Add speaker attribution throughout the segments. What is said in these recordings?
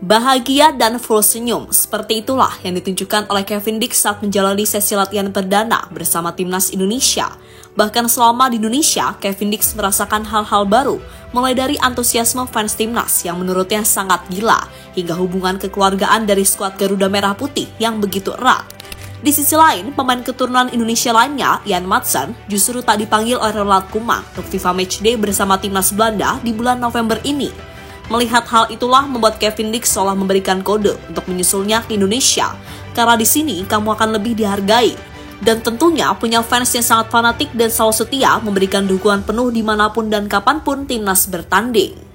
Speaker 1: Bahagia dan full senyum, seperti itulah yang ditunjukkan oleh Kevin Dix saat menjalani sesi latihan perdana bersama timnas Indonesia. Bahkan selama di Indonesia, Kevin Dix merasakan hal-hal baru, mulai dari antusiasme fans timnas yang menurutnya sangat gila, hingga hubungan kekeluargaan dari skuad Garuda Merah Putih yang begitu erat. Di sisi lain, pemain keturunan Indonesia lainnya, Jan Madsen, justru tak dipanggil oleh Ronald Koeman untuk FIFA Matchday bersama timnas Belanda di bulan November ini. Melihat hal itulah membuat Kevin Dix seolah memberikan kode untuk menyusulnya ke Indonesia, karena di sini kamu akan lebih dihargai. Dan tentunya punya fans yang sangat fanatik dan selalu setia memberikan dukungan penuh dimanapun dan kapanpun timnas bertanding.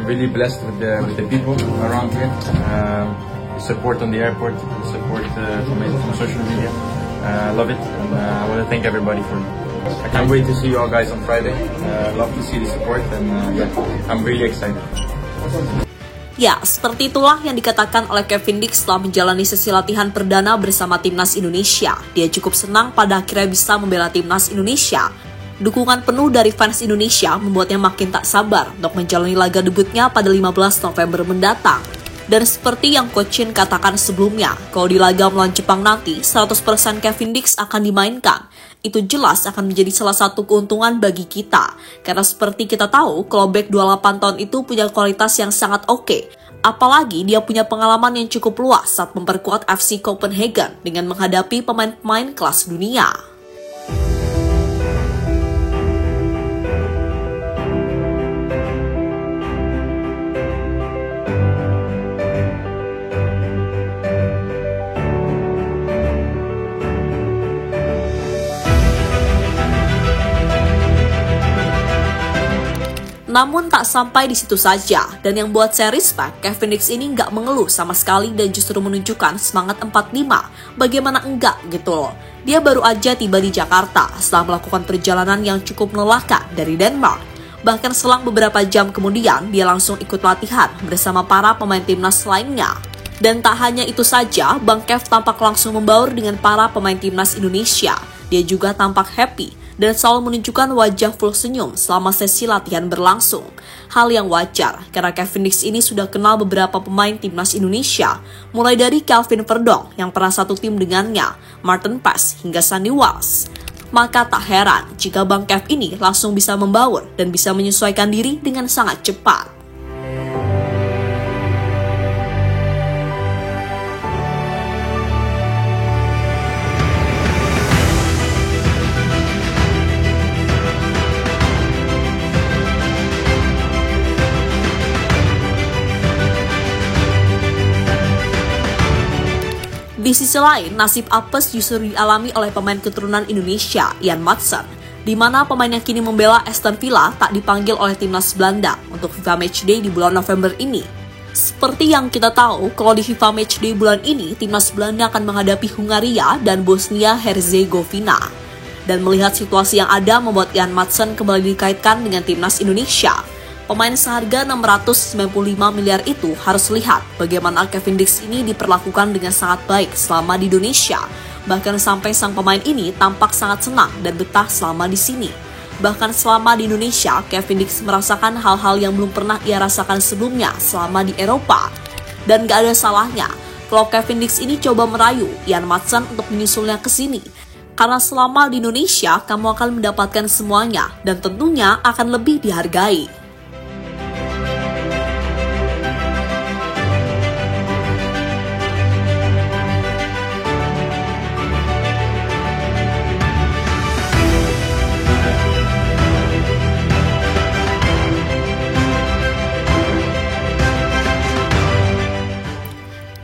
Speaker 2: Really blessed with the people around here, the support on the airport, the support from social media. I love it, and I want to thank everybody for it. I can't wait to see you all guys on Friday. Love to see the support, and yeah, I'm really excited.
Speaker 1: Ya, seperti itulah yang dikatakan oleh Kevin Dix setelah menjalani sesi latihan perdana bersama timnas Indonesia. Dia cukup senang pada akhirnya bisa membela timnas Indonesia. Dukungan penuh dari fans Indonesia membuatnya makin tak sabar untuk menjalani laga debutnya pada 15 November mendatang. Dan seperti yang Coach Shin katakan sebelumnya, kalau di laga melawan Jepang nanti, 100% Kevin Dix akan dimainkan. Itu jelas akan menjadi salah satu keuntungan bagi kita. Karena seperti kita tahu, kalau back 28 tahun itu punya kualitas yang sangat oke. Apalagi dia punya pengalaman yang cukup luas saat memperkuat FC Copenhagen dengan menghadapi pemain-pemain kelas dunia. Namun tak sampai di situ saja, dan yang buat saya respect, Kevin Dix ini nggak mengeluh sama sekali dan justru menunjukkan semangat 45, bagaimana enggak gitu loh. Dia baru aja tiba di Jakarta setelah melakukan perjalanan yang cukup melelahkan dari Denmark. Bahkan selang beberapa jam kemudian, dia langsung ikut latihan bersama para pemain timnas lainnya. Dan tak hanya itu saja, Bang Kev tampak langsung membaur dengan para pemain timnas Indonesia. Dia juga tampak happy dan selalu menunjukkan wajah full senyum selama sesi latihan berlangsung. Hal yang wajar, karena Kevin Dix ini sudah kenal beberapa pemain timnas Indonesia, mulai dari Kelvin Verdonk yang pernah satu tim dengannya, Martin Paes hingga Sandy Walsh. Maka tak heran jika Bang Kev ini langsung bisa membaur dan bisa menyesuaikan diri dengan sangat cepat. Di sisi lain, nasib apes justru dialami oleh pemain keturunan Indonesia, Jan Madsen, di mana pemain yang kini membela Aston Villa tak dipanggil oleh timnas Belanda untuk FIFA Matchday di bulan November ini. Seperti yang kita tahu, kalau di FIFA Matchday bulan ini, timnas Belanda akan menghadapi Hungaria dan Bosnia-Herzegovina. Dan melihat situasi yang ada membuat Jan Madsen kembali dikaitkan dengan timnas Indonesia. Pemain seharga 695 miliar itu harus lihat bagaimana Kevin Dix ini diperlakukan dengan sangat baik selama di Indonesia. Bahkan sampai sang pemain ini tampak sangat senang dan betah selama di sini. Bahkan selama di Indonesia, Kevin Dix merasakan hal-hal yang belum pernah ia rasakan sebelumnya selama di Eropa. Dan gak ada salahnya kalau Kevin Dix ini coba merayu Jan Madsen untuk menyusulnya ke sini. Karena selama di Indonesia, kamu akan mendapatkan semuanya dan tentunya akan lebih dihargai.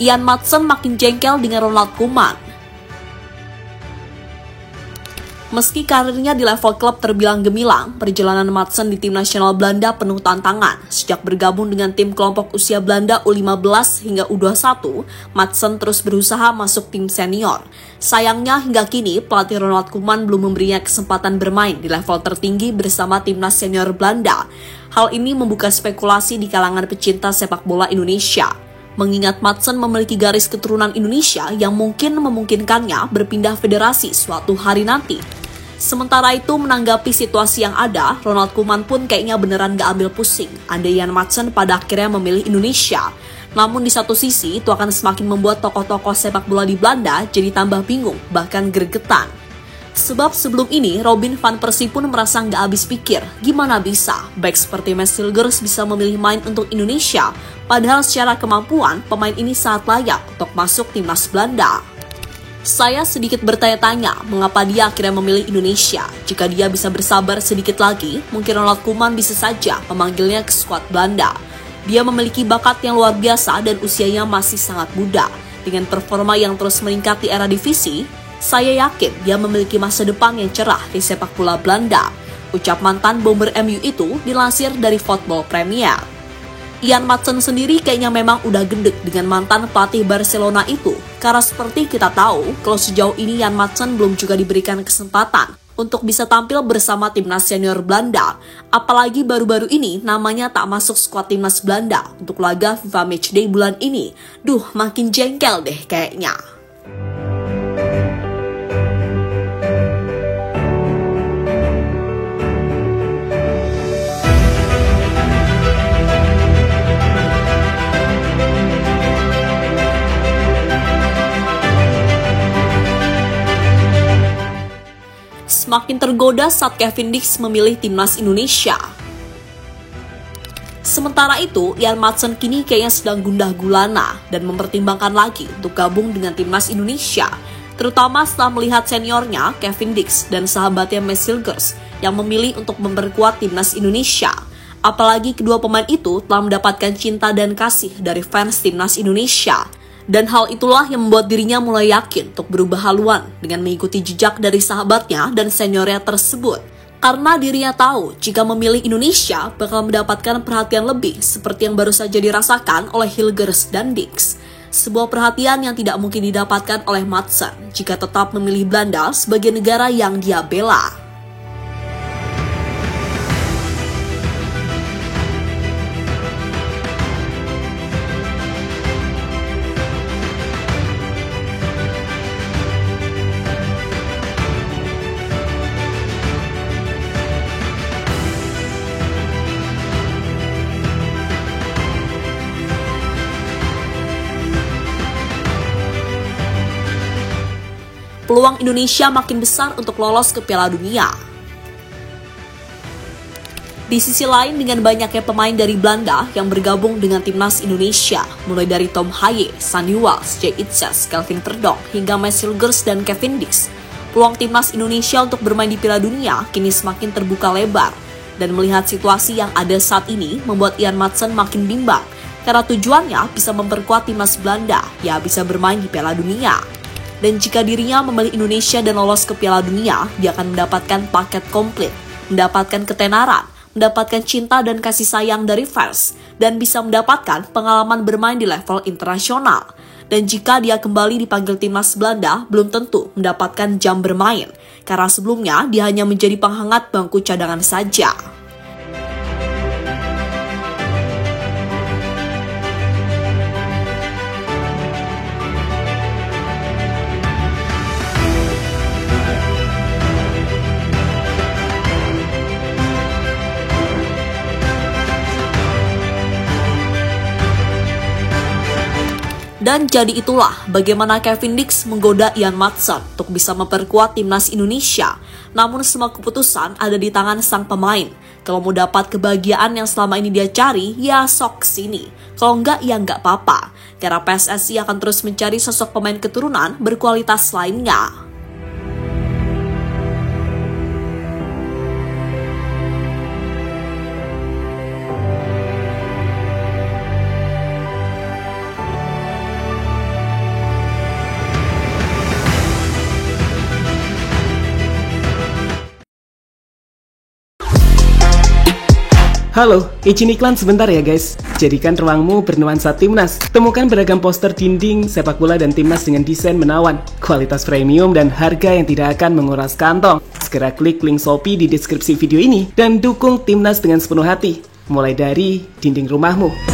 Speaker 1: Jan Madsen makin jengkel dengan Ronald Koeman. Meski karirnya di level klub terbilang gemilang, perjalanan Madsen di tim nasional Belanda penuh tantangan. Sejak bergabung dengan tim kelompok usia Belanda U15 hingga U21, Madsen terus berusaha masuk tim senior. Sayangnya hingga kini pelatih Ronald Koeman belum memberinya kesempatan bermain di level tertinggi bersama timnas senior Belanda. Hal ini membuka spekulasi di kalangan pecinta sepak bola Indonesia. Mengingat Madsen memiliki garis keturunan Indonesia yang mungkin memungkinkannya berpindah federasi suatu hari nanti. Sementara itu, menanggapi situasi yang ada, Ronald Koeman pun kayaknya beneran gak ambil pusing andai Jan Madsen pada akhirnya memilih Indonesia. Namun di satu sisi, itu akan semakin membuat tokoh-tokoh sepak bola di Belanda jadi tambah bingung, bahkan gregetan. Sebab sebelum ini, Robin van Persie pun merasa gak habis pikir, gimana bisa baik seperti Mads Hilgers bisa memilih main untuk Indonesia, padahal secara kemampuan, pemain ini sangat layak untuk masuk timnas Belanda. Saya sedikit bertanya-tanya mengapa dia akhirnya memilih Indonesia. Jika dia bisa bersabar sedikit lagi, mungkin Ronald Koeman bisa saja memanggilnya ke skuad Belanda. Dia memiliki bakat yang luar biasa dan usianya masih sangat muda. Dengan performa yang terus meningkat di era divisi, saya yakin dia memiliki masa depan yang cerah di sepak bola Belanda. Ucap mantan bomber MU itu dilansir dari Football Premier. Jan Madsen sendiri kayaknya memang udah gendek dengan mantan pelatih Barcelona itu. Karena seperti kita tahu, kalau sejauh ini Jan Madsen belum juga diberikan kesempatan untuk bisa tampil bersama timnas senior Belanda. Apalagi baru-baru ini namanya tak masuk skuad timnas Belanda untuk laga FIFA Matchday bulan ini. Duh, makin jengkel deh kayaknya. Semakin tergoda saat Kevin Dix memilih timnas Indonesia. Sementara itu, Jan Madsen kini kayaknya sedang gundah gulana dan mempertimbangkan lagi untuk gabung dengan timnas Indonesia, terutama setelah melihat seniornya Kevin Dix dan sahabatnya Mads Hilgers yang memilih untuk memperkuat timnas Indonesia. Apalagi kedua pemain itu telah mendapatkan cinta dan kasih dari fans timnas Indonesia. Dan hal itulah yang membuat dirinya mulai yakin untuk berubah haluan dengan mengikuti jejak dari sahabatnya dan seniornya tersebut. Karena dirinya tahu jika memilih Indonesia bakal mendapatkan perhatian lebih seperti yang baru saja dirasakan oleh Hilgers dan Dix. Sebuah perhatian yang tidak mungkin didapatkan oleh Madsen jika tetap memilih Belanda sebagai negara yang dia bela. Peluang Indonesia makin besar untuk lolos ke Piala Dunia. Di sisi lain, dengan banyaknya pemain dari Belanda yang bergabung dengan timnas Indonesia, mulai dari Tom Haye, Sandy Walsh, Jay Itzes, Kelvin Verdonk, hingga Mads Hilgers dan Kevin Dix, peluang timnas Indonesia untuk bermain di Piala Dunia kini semakin terbuka lebar. Dan melihat situasi yang ada saat ini membuat Jan Madsen makin bimbang, karena tujuannya bisa memperkuat timnas Belanda, ya bisa bermain di Piala Dunia. Dan jika dirinya memilih Indonesia dan lolos ke Piala Dunia, dia akan mendapatkan paket komplit, mendapatkan ketenaran, mendapatkan cinta dan kasih sayang dari fans, dan bisa mendapatkan pengalaman bermain di level internasional. Dan jika dia kembali dipanggil timnas Belanda, belum tentu mendapatkan jam bermain, karena sebelumnya dia hanya menjadi penghangat bangku cadangan saja. Dan jadi itulah bagaimana Kevin Dix menggoda Jan Madsen untuk bisa memperkuat timnas Indonesia. Namun semua keputusan ada di tangan sang pemain. Kalau mau dapat kebahagiaan yang selama ini dia cari, ya sok sini. Kalau enggak, ya enggak apa-apa. Karena PSSI akan terus mencari sosok pemain keturunan berkualitas lainnya.
Speaker 3: Halo, izin iklan sebentar ya guys. Jadikan ruangmu bernuansa timnas. Temukan beragam poster dinding, sepak bola dan timnas dengan desain menawan, kualitas premium dan harga yang tidak akan menguras kantong. Segera klik link Shopee di deskripsi video ini dan dukung timnas dengan sepenuh hati. Mulai dari dinding rumahmu.